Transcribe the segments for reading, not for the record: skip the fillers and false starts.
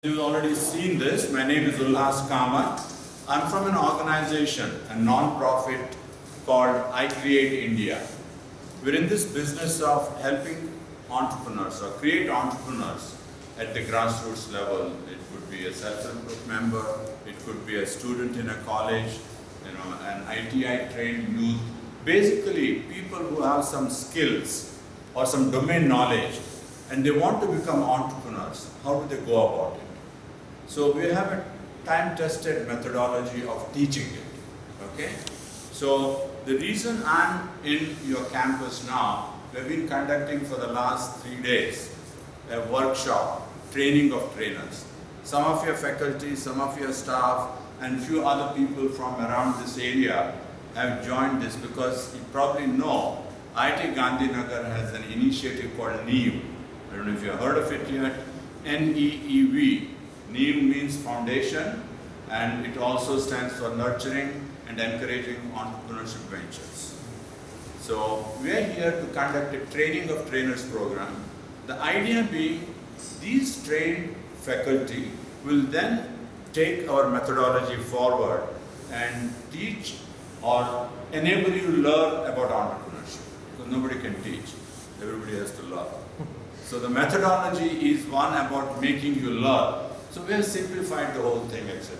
You've already seen this. My name is Ullas Kamath. I'm from an organization, a non-profit called iCreate India. We're in this business of helping entrepreneurs or create entrepreneurs at the grassroots level. It could be a self-help group member, it could be a student in a college, an ITI trained youth. Basically, people who have some skills or some domain knowledge and they want to become entrepreneurs. How do they go about it? So we have a time-tested methodology of teaching it, okay? So the reason I'm in your campus now, we've been conducting for the last 3 days a workshop, training of trainers. Some of your faculty, some of your staff, and few other people from around this area have joined this because you probably know IIT Gandhinagar has an initiative called NEEV. I don't know if you've heard of it yet. NEEV. NEEV means foundation, and it also stands for nurturing and encouraging entrepreneurship ventures. So we are here to conduct a training of trainers program. The idea being these trained faculty will then take our methodology forward and teach or enable you to learn about entrepreneurship. Because nobody can teach, everybody has to learn. So the methodology is one about making you learn. So we have simplified the whole thing, etc.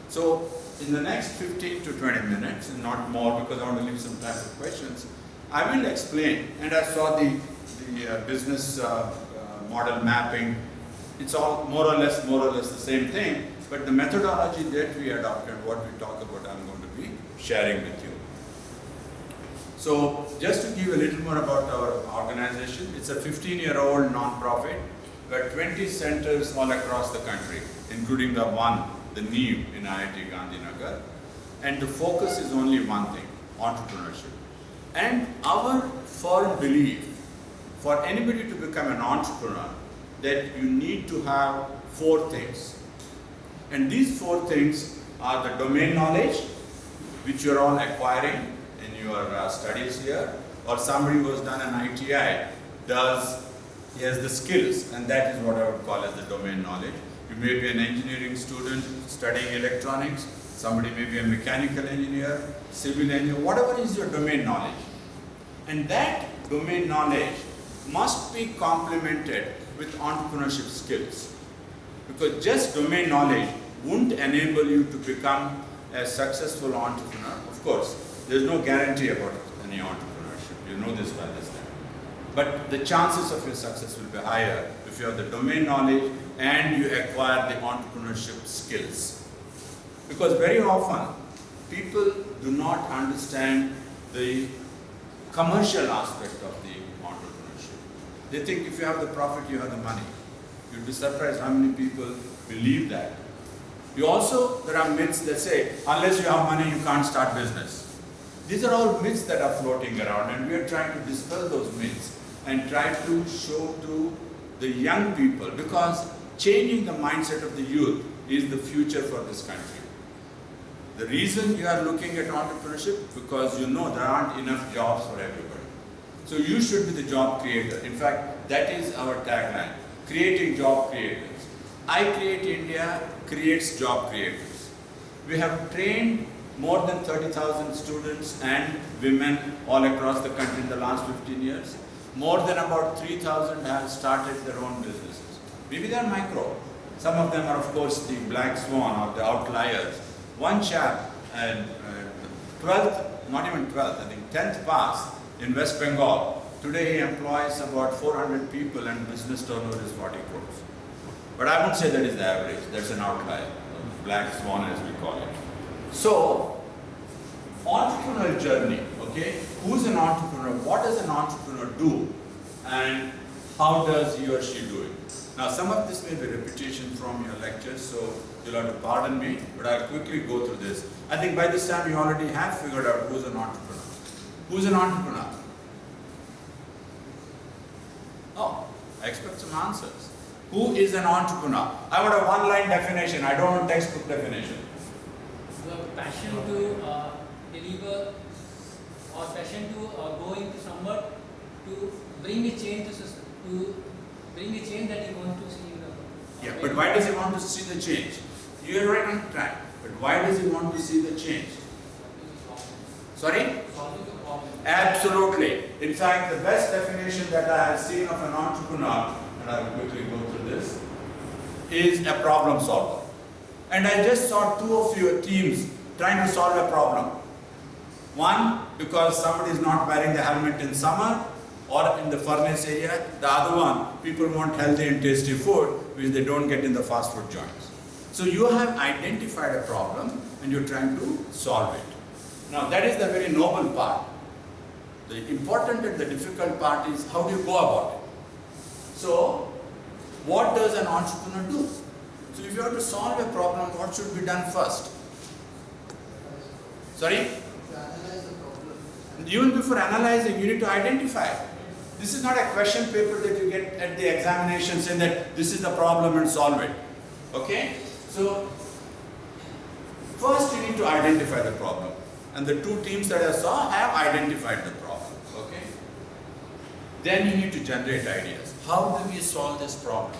So in the next 15 to 20 minutes, and not more because I want to leave some time for questions, I will explain, and I saw the business model mapping. It's all more or less the same thing, but the methodology that we adopted, what we talk about, I'm going to be sharing with you. So just to give you a little more about our organization, it's a 15-year-old non-profit. We have 20 centers all across the country, including the NEEV in IIT Gandhinagar. And the focus is only one thing, entrepreneurship. And our firm belief, for anybody to become an entrepreneur, that you need to have 4 things. And these 4 things are the domain knowledge, which you're all acquiring in your studies here, or somebody who has done an ITI he has the skills, and that is what I would call as the domain knowledge. You may be an engineering student studying electronics, somebody may be a mechanical engineer, civil engineer, whatever is your domain knowledge. And that domain knowledge must be complemented with entrepreneurship skills. Because just domain knowledge won't enable you to become a successful entrepreneur. Of course, there's no guarantee about any entrepreneurship. You know this by this time. But the chances of your success will be higher if you have the domain knowledge and you acquire the entrepreneurship skills. Because very often, people do not understand the commercial aspect of the entrepreneurship. They think if you have the profit, you have the money. You'll be surprised how many people believe that. There are myths that say, unless you have money, you can't start business. These are all myths that are floating around, and we are trying to dispel those myths and try to show to the young people, because changing the mindset of the youth is the future for this country. The reason you are looking at entrepreneurship, because you know there aren't enough jobs for everybody. So you should be the job creator. In fact, that is our tagline, creating job creators. iCreate India creates job creators. We have trained more than 30,000 students and women all across the country in the last 15 years. More than about 3,000 have started their own businesses. Maybe they're micro. Some of them are, of course, the black swan or the outliers. One chap, 12th, not even 12th, I think 10th pass in West Bengal. Today he employs about 400 people and business turnover is 40 crores. But I won't say that is the average. That's an outlier. Black swan, as we call it. So, entrepreneurial journey, okay? Who's an entrepreneur? What does an entrepreneur do? And how does he or she do it? Now, some of this may be repetition from your lectures, so you'll have to pardon me, but I'll quickly go through this. I think by this time you already have figured out who's an entrepreneur. Who's an entrepreneur? Oh, I expect some answers. Who is an entrepreneur? I want a one-line definition. I don't want textbook definition. The passion to deliver or passion to go into somewhere to bring a change to bring a change that you want to see in the Yeah, but why does he want to see the change? You are right on track. But why does he want to see the change? Sorry? Solving the problem. Absolutely. In fact, the best definition that I have seen of an entrepreneur, and I will quickly go through this, is a problem solver. And I just saw two of your teams trying to solve a problem. One, because somebody is not wearing the helmet in summer or in the furnace area. The other one, people want healthy and tasty food, which they don't get in the fast food joints. So you have identified a problem and you're trying to solve it. Now that is the very noble part. The important and the difficult part is how do you go about it. So what does an entrepreneur do? So if you have to solve a problem, what should be done first? Sorry? Analyze the problem. Even before analyzing, you need to identify. This is not a question paper that you get at the examination saying that this is the problem and solve it. Okay? So, first you need to identify the problem. And the two teams that I saw have identified the problem. Okay? Then you need to generate ideas. How do we solve this problem?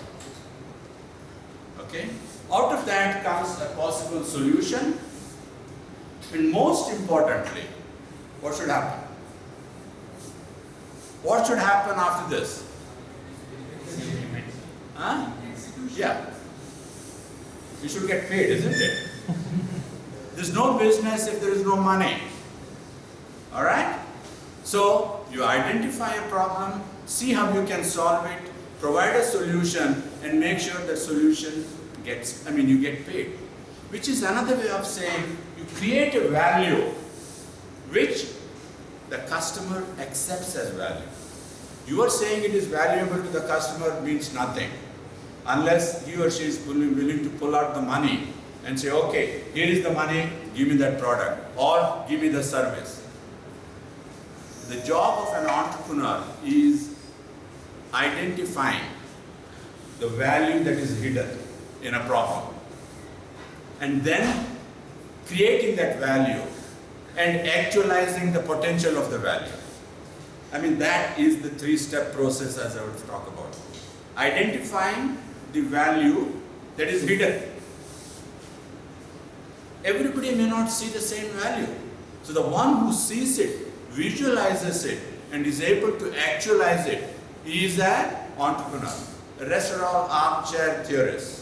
Okay? Out of that comes a possible solution. And most importantly, what should happen? What should happen after this? Huh? Yeah. You should get paid, isn't it? There's no business if there is no money. Alright? So, you identify a problem, see how you can solve it, provide a solution, and make sure the solution gets, you get paid. Which is another way of saying, you create a value which the customer accepts as value. You are saying it is valuable to the customer means nothing unless he or she is willing to pull out the money and say, okay, here is the money, give me that product or give me the service. The job of an entrepreneur is identifying the value that is hidden in a problem and then creating that value and actualizing the potential of the value. That is the three-step process as I would talk about. Identifying the value that is hidden. Everybody may not see the same value. So the one who sees it, visualizes it, and is able to actualize it is an entrepreneur. The rest are all armchair theorists.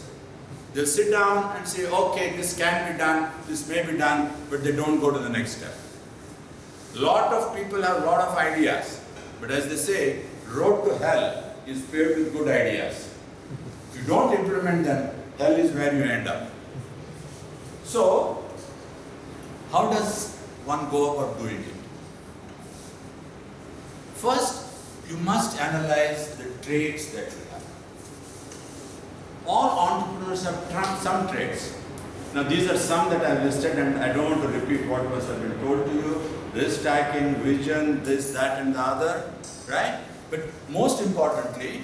They'll sit down and say, okay, this can be done, this may be done, but they don't go to the next step. Lot of people have a lot of ideas, but as they say, road to hell is paved with good ideas. If you don't implement them, hell is where you end up. So, how does one go about doing it? First, you must analyze the traits that you have. All entrepreneurs have some traits. Now these are some that I have listed and I don't want to repeat what must have been told to you. Risk taking, vision, this, that and the other, right? But most importantly,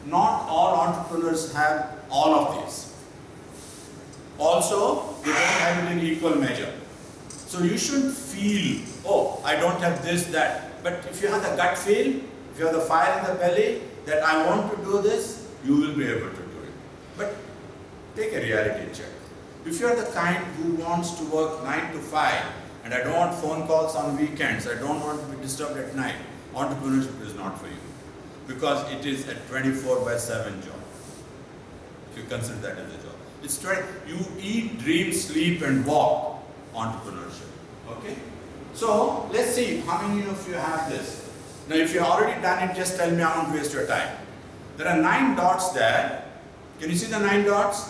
not all entrepreneurs have all of these. Also, they don't have it in equal measure. So you shouldn't feel, oh, I don't have this, that. But if you have the gut feel, if you have the fire in the belly, that I want to do this, you will be able to do it. But take a reality check. If you are the kind who wants to work 9 to 5, and I don't want phone calls on weekends, I don't want to be disturbed at night, entrepreneurship is not for you. Because it is a 24/7 job. If you consider that as a job. It's you eat, dream, sleep and walk entrepreneurship. Okay? So, let's see how many of you have this. Now if you've already done it, just tell me, I won't waste your time. There are 9 dots there. Can you see the 9 dots?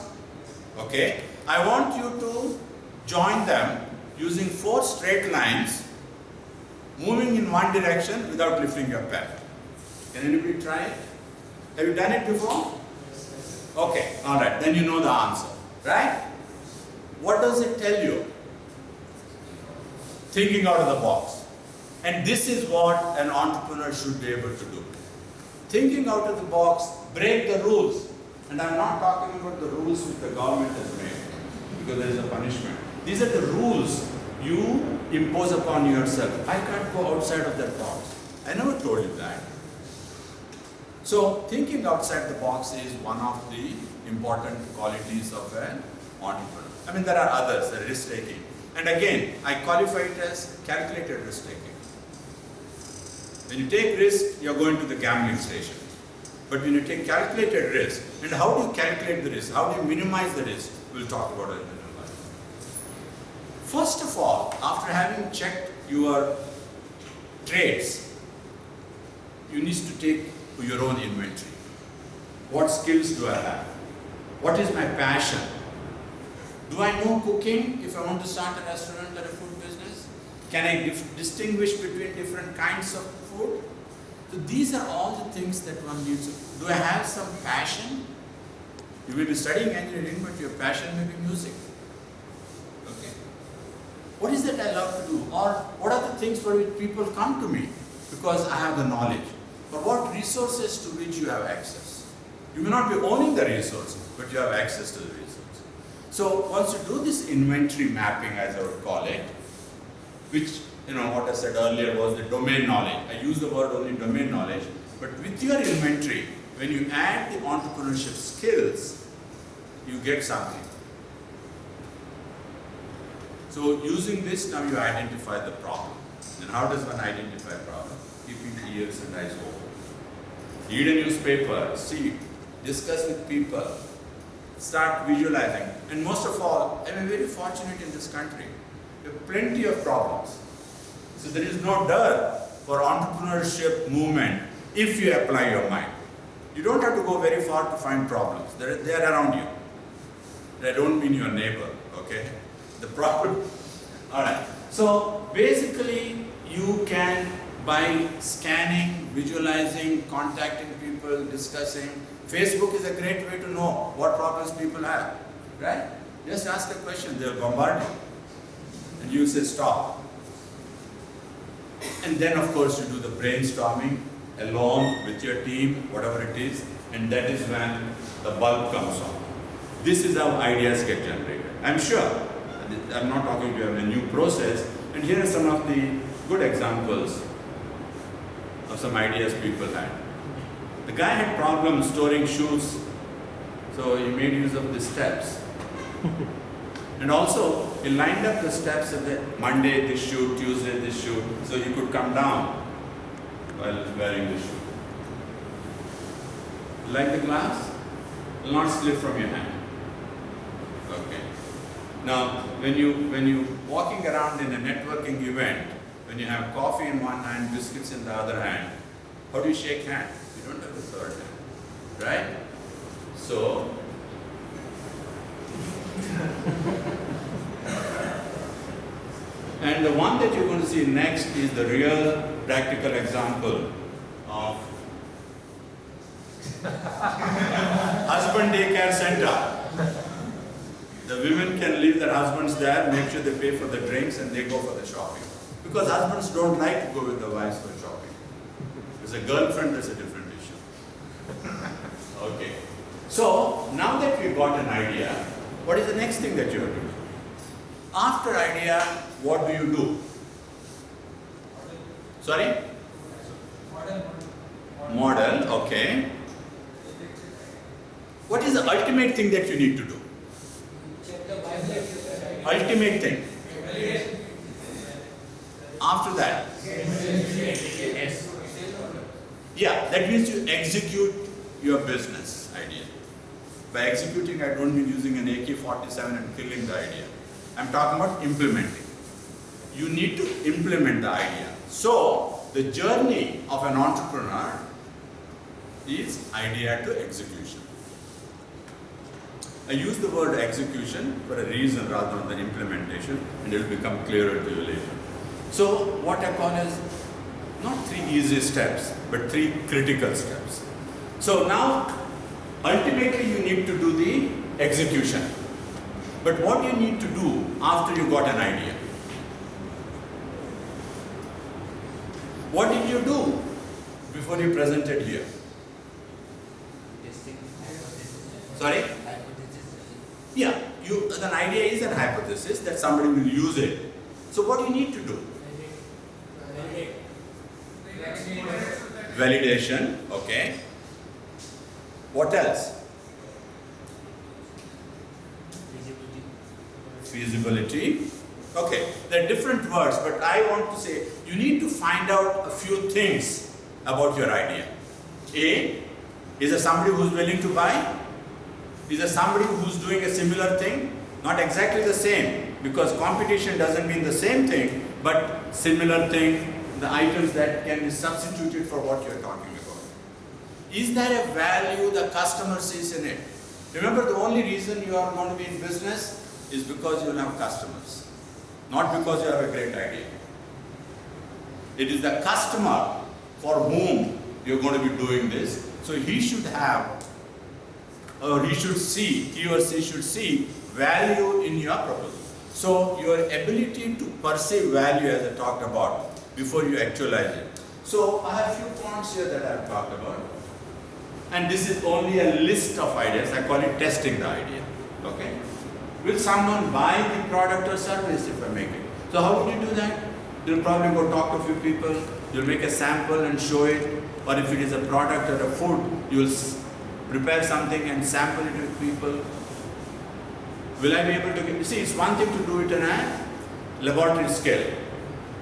Okay. I want you to join them using 4 straight lines, moving in one direction without lifting your pen. Can anybody try it? Have you done it before? Okay, alright, then you know the answer, right? What does it tell you? Thinking out of the box. And this is what an entrepreneur should be able to do. Thinking out of the box, break the rules. And I'm not talking about the rules which the government has made, because there is a punishment. These are the rules you impose upon yourself. I can't go outside of that box. I never told you that. So thinking outside the box is one of the important qualities of an entrepreneur. I mean, there are others, the risk taking. And again, I qualify it as calculated risk taking. When you take risk, you're going to the gambling station. But when you take calculated risk, and how do you calculate the risk? How do you minimize the risk? We'll talk about it in a while. First of all, after having checked your trades, you need to take your own inventory. What skills do I have? What is my passion? Do I know cooking if I want to start a restaurant or a food business? Can I distinguish between different kinds of food? So these are all the things that one needs. Do I have some passion? You will be studying engineering, but your passion may be music. Okay. What is that I love to do? Or what are the things for which people come to me? Because I have the knowledge. Or what resources to which you have access? You may not be owning the resource, but you have access to the resource. So once you do this inventory mapping, as I would call it, which, what I said earlier was the domain knowledge. I use the word only domain knowledge, but with your inventory, when you add the entrepreneurship skills, you get something. So using this, now you identify the problem. And how does one identify a problem? Keeping ears and eyes open. Read a newspaper, see, discuss with people, start visualizing. And most of all, I'm very fortunate in this country. We have plenty of problems. So there is no dearth for entrepreneurship movement if you apply your mind. You don't have to go very far to find problems. They are around you. They don't mean your neighbor, okay? The problem. Alright. So basically you can, by scanning, visualizing, contacting people, discussing. Facebook is a great way to know what problems people have, right? Just ask a question, they'll bombard you. And you say stop. And then of course you do the brainstorming along with your team, whatever it is, and that is when the bulb comes on. This is how ideas get generated. I'm sure, I'm not talking to you about a new process, and here are some of the good examples of some ideas people had. The guy had problems storing shoes, so he made use of the steps. And also, he lined up the steps at the Monday this shoe, Tuesday this shoe, so you could come down while wearing the shoe. Like the glass, will not slip from your hand. Okay. Now, when you walking around in a networking event, when you have coffee in one hand, biscuits in the other hand, how do you shake hands? You don't have the third hand, right? So, and the one that you're going to see next is the real practical example of husband daycare center. The women can leave their husbands there, make sure they pay for the drinks and they go for the shopping. Because husbands don't like to go with the wives for shopping. There's a girlfriend, that's a different issue. Okay. So, now that we've got an idea, what is the next thing that you are doing? After idea, what do you do? Sorry? Model, okay. What is the ultimate thing that you need to do? Ultimate thing. After that? Yeah, that means you execute your business idea. By executing, I don't mean using an AK-47 and killing the idea. I'm talking about implementing. You need to implement the idea. So, the journey of an entrepreneur is idea to execution. I use the word execution for a reason rather than implementation, and it will become clearer to you later. So, what I call as not 3 easy steps, but 3 critical steps. So now, ultimately you need to do the execution. But what do you need to do after you got an idea? What did you do before you presented here? Sorry? Yeah, an idea is an hypothesis that somebody will use it. So what do you need to do? Validation, okay. What else? Feasibility. Okay, there are different words, but I want to say you need to find out a few things about your idea. A, is there somebody who's willing to buy? Is there somebody who's doing a similar thing? Not exactly the same, because competition doesn't mean the same thing, but similar thing, the items that can be substituted for what you're talking about. Is there a value the customer sees in it? Remember, the only reason you are going to be in business is because you will have customers, not because you have a great idea. It is the customer for whom you're going to be doing this. So he should have, or he or she should see value in your proposal. So your ability to perceive value, as I talked about, before you actualize it. So I have a few points here that I've talked about. And this is only a list of ideas. I call it testing the idea. Okay? Will someone buy the product or service if I make it? So how would you do that? You'll probably go talk to a few people. You'll make a sample and show it. Or if it is a product or a food, you'll prepare something and sample it with people. Will I be able to get, you see, it's one thing to do it in a laboratory scale.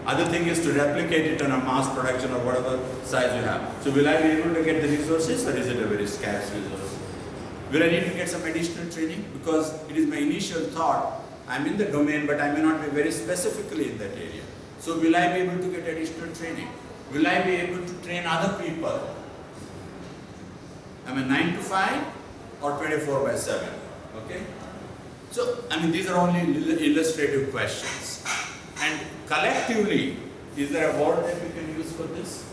Other thing is to replicate it on a mass production or whatever size you have. So will I be able to get the resources, or is it a very scarce resource? Will I need to get some additional training? Because it is my initial thought, I'm in the domain, but I may not be very specifically in that area. So will I be able to get additional training? Will I be able to train other people? I'm a 9 to 5 or 24/7, okay? So, I mean, these are only illustrative questions. And collectively, is there a word that we can use for this?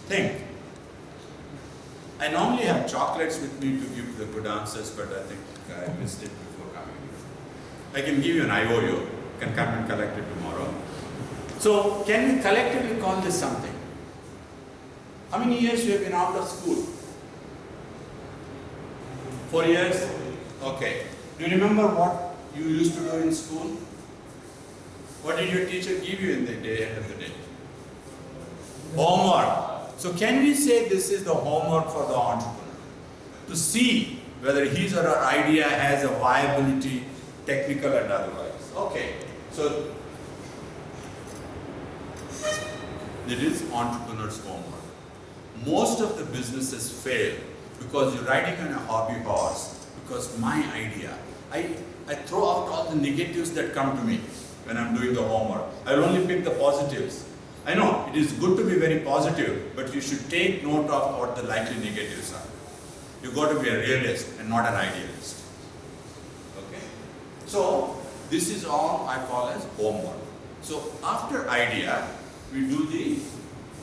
Think. I normally have chocolates with me to give the good answers, but I think I missed it before coming here. I can give you an IOU. You can come and collect it tomorrow. So, can we collectively call this something? How many years you have been out of school? 4 years? Okay. Do you remember what you used to do in school? What did your teacher give you in the day, end of the day? Homework. So can we say this is the homework for the entrepreneur? To see whether his or her idea has a viability, technical and otherwise. Okay. So it is entrepreneur's homework. Most of the businesses fail because you're riding on a hobby horse. Because my idea, I throw out all the negatives that come to me when I'm doing the homework. I'll only pick the positives. I know it is good to be very positive, but you should take note of what the likely negatives are. You've got to be a realist and not an idealist. Okay? So this is all I call as homework. So after idea, we do the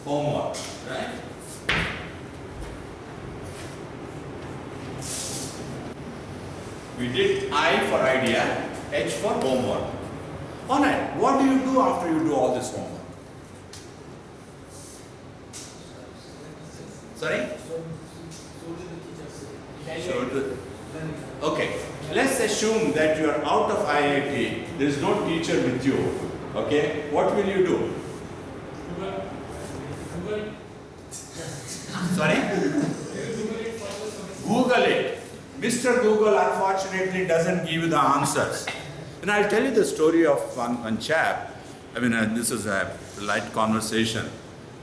homework, right? We did I for idea, H for homework. Alright, what do you do after you do all this homework? Sorry? Okay, let's assume that you are out of IIT, there is no teacher with you. Okay, what will you do? Google. Sorry? Google it. Mr. Google unfortunately doesn't give you the answers. And I'll tell you the story of one chap. I mean, this is a light conversation.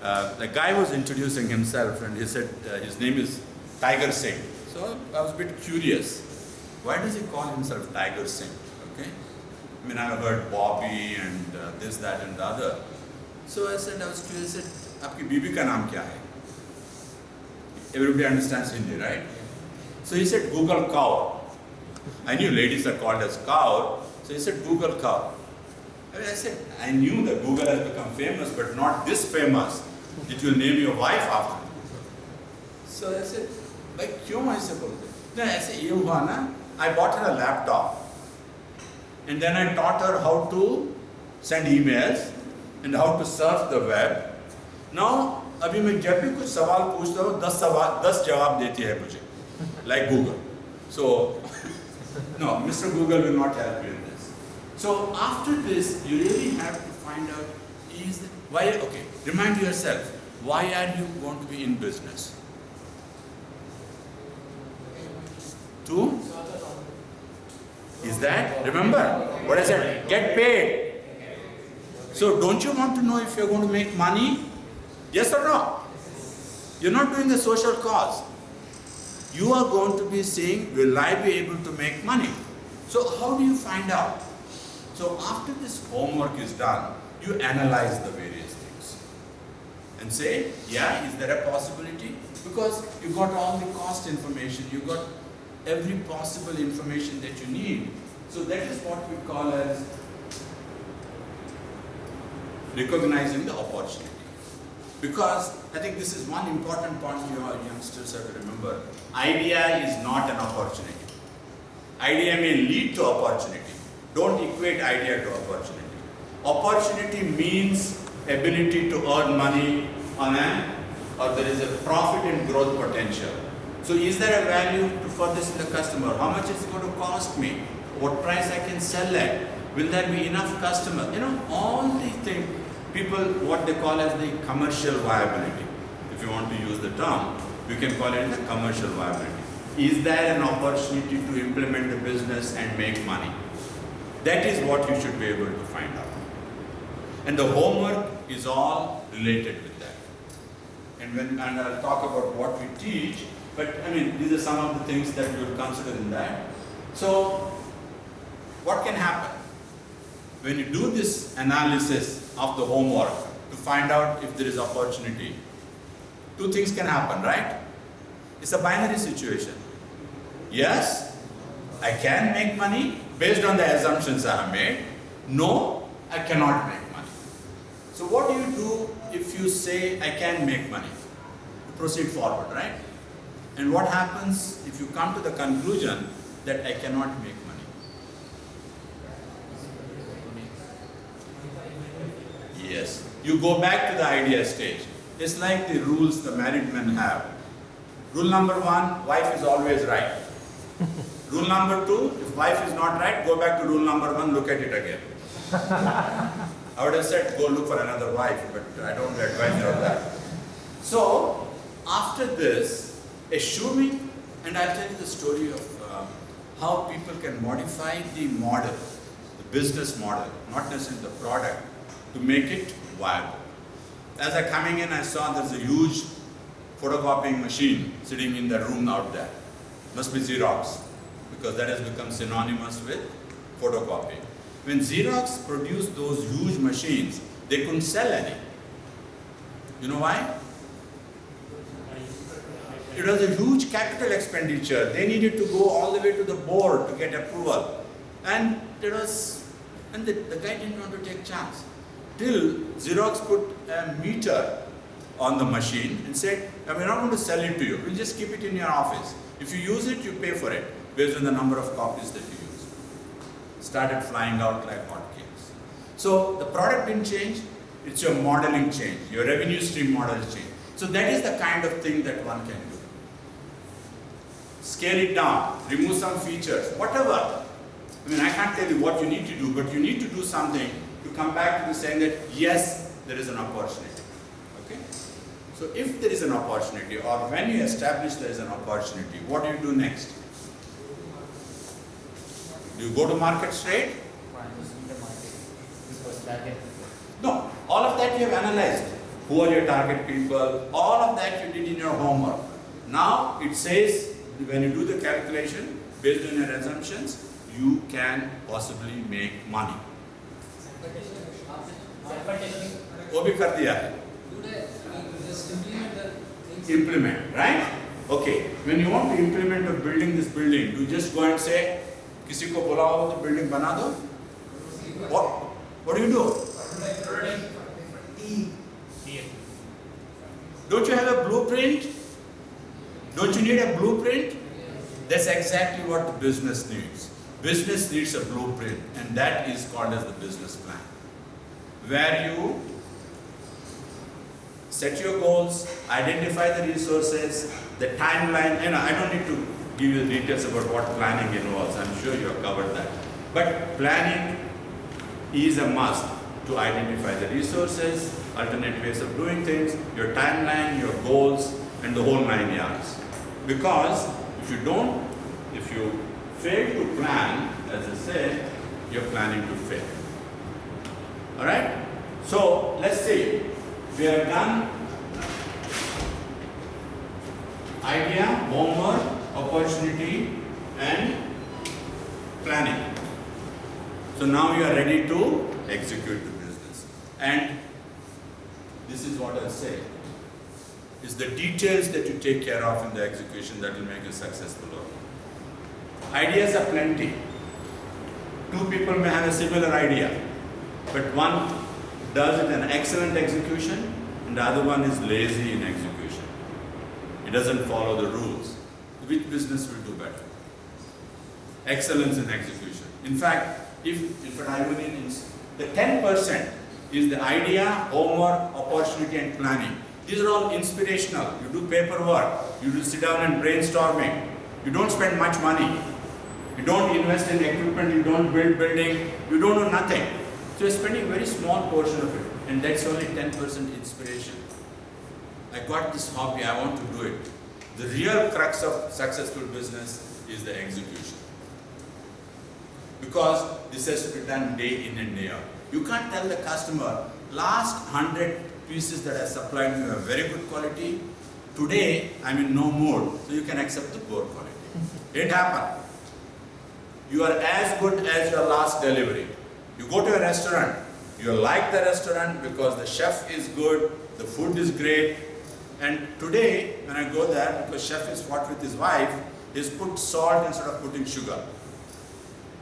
The guy was introducing himself and he said his name is Tiger Singh. So I was a bit curious. Why does he call himself Tiger Singh? Okay? I mean, I've heard Bobby and this, that and the other. So I was curious, I said, Aapki bibi ka naam kya hai? Everybody understands Hindi, right? So he said, Google cow. I knew ladies are called as cow. So he said, Google cow. I said, I knew that Google has become famous, but not this famous. It will name your wife after. So I said, like, kyun aise bolte? Then I said, ye hua na, I bought her a laptop. And then I taught her how to send emails and how to surf the web. Now, अभी मैं जब भी कुछ सवाल पूछता हूँ, 10 जवाब देती है मुझे, like Google. So, no, Mr. Google will not help you in this. So after this, you really have to find out why. Okay, remind yourself, Why are you going to be in business? To? Is that? Remember what I said? Get paid. So don't you want to know if you're going to make money? Yes or no? You're not doing a social cause. You are going to be saying, will I be able to make money? So how do you find out? So after this homework is done, you analyze the various things and say, yeah, is there a possibility? Because you got all the cost information, you got every possible information that you need. So that is what we call as recognizing the opportunity. Because I think this is one important point you youngsters have to remember. Idea is not an opportunity. Idea may lead to opportunity. Don't equate idea to opportunity. Opportunity means ability to earn money on or there is a profit and growth potential. So is there a value for this in the customer? How much is it going to cost me? What price I can sell at? Will there be enough customers? You know, all these things, people, what they call as the commercial viability. If you want to use the term, you can call it the commercial viability. Is there an opportunity to implement the business and make money? That is what you should be able to find out. And the homework is all related with that. And I'll talk about what we teach, but I mean, these are some of the things that we will consider in that. So, what can happen? When you do this analysis of the homework to find out if there is opportunity, two things can happen, right? It's a binary situation. Yes, I can make money based on the assumptions I have made. No, I cannot make money. So what do you do if you say I can make money? You proceed forward, right? And what happens if you come to the conclusion that I cannot make money? Yes, you go back to the idea stage. It's like the rules the married men have. Rule number 1, wife is always right. Rule number 2, if wife is not right, go back to rule number 1, look at it again. I would have said go look for another wife, but I don't advise you of that. So, after this, assuming, and I'll tell you the story of how people can modify the model, the business model, not necessarily the product, to make it viable. As I coming in, I saw there's a huge photocopying machine sitting in the room out there. Must be Xerox, because that has become synonymous with photocopying. When Xerox produced those huge machines, they couldn't sell any. You know why? It was a huge capital expenditure. They needed to go all the way to the board to get approval. And the guy didn't want to take chance. Till Xerox put a meter on the machine and said, we're not going to sell it to you. We'll just keep it in your office. If you use it, you pay for it based on the number of copies that you use. Started flying out like hotcakes. So the product didn't change, it's your modeling change, your revenue stream model change. So that is the kind of thing that one can do. Scale it down, remove some features, whatever. I mean, I can't tell you what you need to do, but you need to do something to come back to the saying that yes, there is an opportunity. Okay? So if there is an opportunity, or when you establish there is an opportunity, what do you do next? Do you go to market straight? No, all of that you have analyzed. Who are your target people? All of that you did in your homework. Now it says when you do the calculation based on your assumptions, you can possibly make money. वो भी कर दिया है. Implement, right? Okay. When you want to implement a building, this building, you just go and say, किसी को बुलाओ तो building बना दो. What do you do? Don't you have a blueprint? Don't you need a blueprint? That's exactly what the business needs. Business needs a blueprint, and that is called as the business plan. Where you set your goals, identify the resources, the timeline, and I don't need to give you the details about what planning involves. I'm sure you have covered that. But planning is a must to identify the resources, alternate ways of doing things, your timeline, your goals, and the whole 9 yards. Because if you fail to plan, as I said, you're planning to fail. Alright? So let's see. We have done idea, homework, opportunity, and planning. So now you are ready to execute the business. And this is what I'll say. It's the details that you take care of in the execution that will make you successful. Ideas are plenty. Two people may have a similar idea, but one does it in excellent execution and the other one is lazy in execution. He doesn't follow the rules. Which business will do better? Excellence in execution. In fact, if I will the 10% is the idea, homework, opportunity, and planning. These are all inspirational. You do paperwork, you do sit down and brainstorming. You don't spend much money. You don't invest in equipment, you don't build building, you don't do nothing. So you're spending a very small portion of it, and that's only 10% inspiration. I got this hobby, I want to do it. The real crux of successful business is the execution. Because this has to be done day in and day out. You can't tell the customer, last 100 pieces that I supplied you are very good quality. Today, I'm in no mood, so you can accept the poor quality. It happened. You are as good as your last delivery. You go to a restaurant, you like the restaurant because the chef is good, the food is great. And today, when I go there, because chef is fought with his wife, he's put salt instead of putting sugar.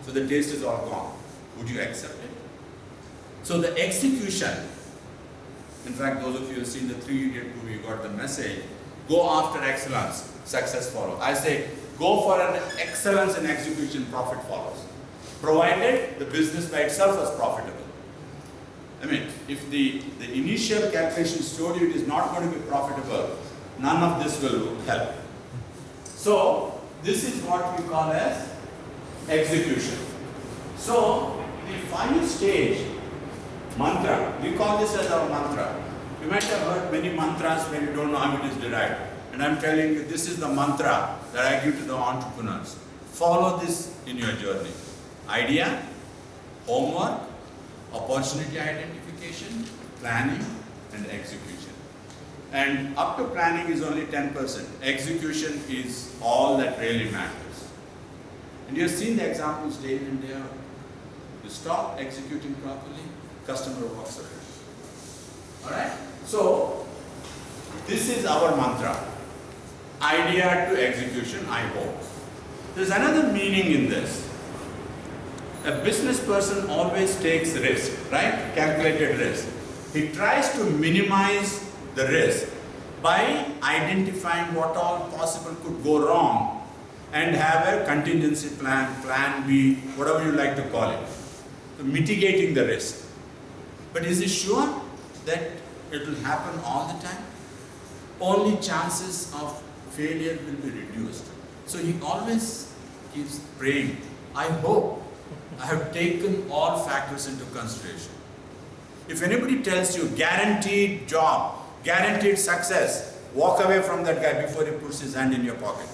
So the taste is all gone. Would you accept it? So the execution, in fact, those of you who have seen the 3 Idiot movie, you got the message, go after excellence, success follows. I say, go for an excellence in execution, profit follows. Provided the business by itself is profitable. I mean, if the initial calculations showed you it is not going to be profitable, none of this will help. So, this is what we call as execution. So, the 5-stage mantra, we call this as our mantra. You might have heard many mantras when you don't know how it is derived. And I'm telling you, this is the mantra that I give to the entrepreneurs. Follow this in your journey. Idea, homework, opportunity identification, planning, and execution. And up to planning is only 10%. Execution is all that really matters. And you have seen the examples day in and day out. You stop executing properly, customer walks away. Alright? So, this is our mantra. Idea to execution, IHOPE. There's another meaning in this. A business person always takes risk, right? Calculated risk. He tries to minimize the risk by identifying what all possible could go wrong and have a contingency plan, plan B, whatever you like to call it. So mitigating the risk. But is he sure that it will happen all the time? Only chances of failure will be reduced. So he always keeps praying, I hope I have taken all factors into consideration. If anybody tells you guaranteed job, guaranteed success, walk away from that guy before he puts his hand in your pocket.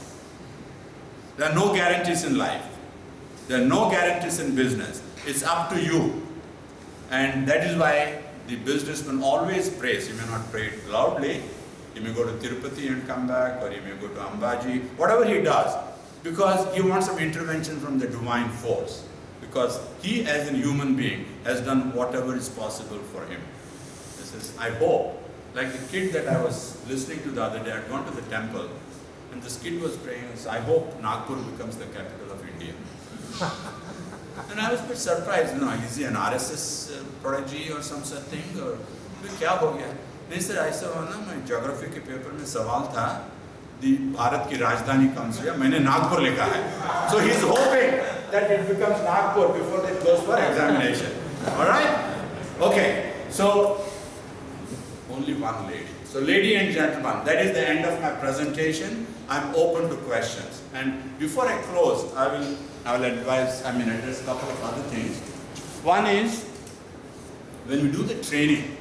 There are no guarantees in life. There are no guarantees in business. It's up to you. And that is why the businessman always prays. You may not pray it loudly. You may go to Tirupati and come back, or you may go to Ambaji, whatever he does, because he wants some intervention from the divine force. Because he, as a human being, has done whatever is possible for him. This is, I hope, like the kid that I was listening to the other day, I had gone to the temple, and this kid was praying, I hope Nagpur becomes the capital of India. And I was a bit surprised, is he an RSS prodigy or some such thing? Or, क्या हो गया? नहीं sir, ऐसा हुआ ना, मैं geography के paper में सवाल था, भारत की राजधानी कौन सी है? मैंने नागपुर लिखा है. So he's hoping that it becomes Nagpur before they goes for examination. All right? Okay. So only one lady. So lady and gentlemen, that is the end of my presentation. I'm open to questions. And before I close, I will address a couple of other things. One is, when we do the training,